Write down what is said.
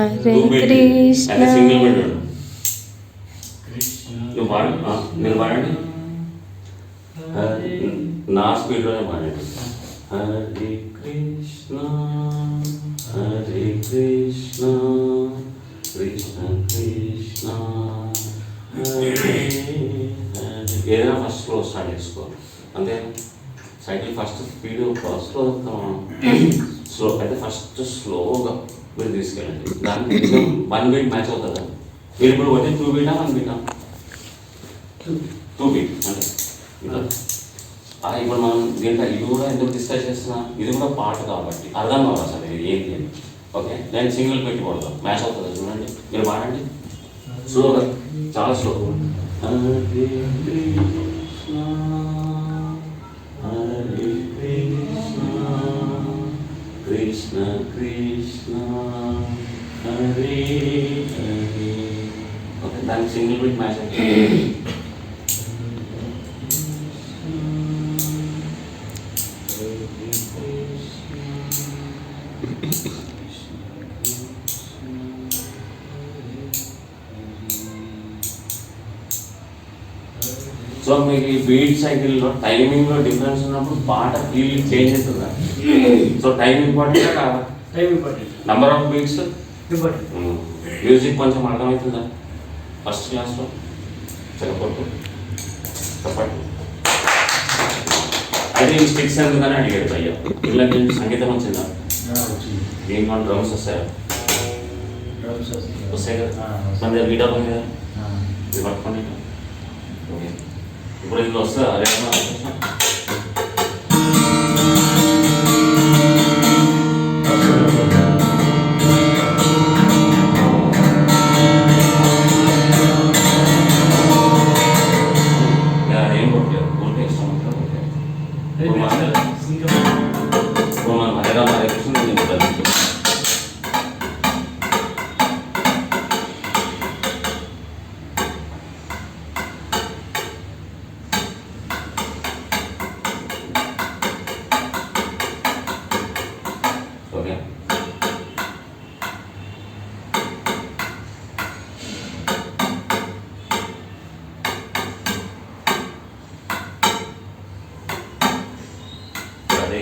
Hare Krishna single పెట్టాడు నువ్వు పాడు మీరు పాడండి నా స్పీడ్లోనే పాడండి హరే కృష్ణ హరే కృష్ణ కృష్ణ కృష్ణ హరే హరే ఏదైనా ఫస్ట్ స్లో స్టార్ట్ చేసుకో అంతే సైకిల్ ఫస్ట్ స్పీడ్ ఫస్ట్లో స్లో అయితే ఫస్ట్ స్లోగా మీరు తీసుకెళ్ళండి దానికి 1 బీట్ మ్యాచ్ అవుతుందా మీరు ఇప్పుడు వచ్చి 2 బీటా 1 బీటా 2 బీట్ అంటే ఇప్పుడు మనం దీంట్లో ఇది కూడా ఎందుకు డిస్కస్ చేస్తున్నా ఇది కూడా పాట కాబట్టి అర్థం కావాలి అసలు ఇది ఏంటి అని ఓకే నేను సింగిల్ పెట్టి కొడతాం మ్యాచ్ అవుతుంది చూడండి మీరు పాడండి స్లోగా చాలా స్లో హరే కృష్ణ హరే కృష్ణ కృష్ణ కృష్ణ హరే హరే ఓకే దానికి సింగిల్ బీట్ మ్యాచ్ అవుతుంది సో మీకు ఈ బీట్ సైకిల్లో టైమింగ్లో డిఫరెన్స్ ఉన్నప్పుడు పాట ఫీల్ చేంజ్ అవుతుందా సో టైం ఇంపార్టెంట్ కాదా నంబర్ ఆఫ్ బీట్స్ మ్యూజిక్ కొంచెం అర్థమవుతుందా ఫస్ట్ క్లాస్లో చెప్పట్టు చెప్పండి అదే ఈ స్టిక్స్ ఎందుకని అడిగాడు అయ్యా పిల్లలకి సంగీతం వచ్చిందా దీంట్లో డ్రమ్స్ వస్తాయా వస్తాయి కదా మన దగ్గర గిటార్ ఉంది కదా ఇది పట్టుకోండి ఓకే ఇప్పుడు ఇందులో వస్తుందా అదే ఏం కొట్టలేదు ఊరికే ఇష్టం ఉంటుంది మనం హరే రామ హరే కృష్ణ ఓకే హరే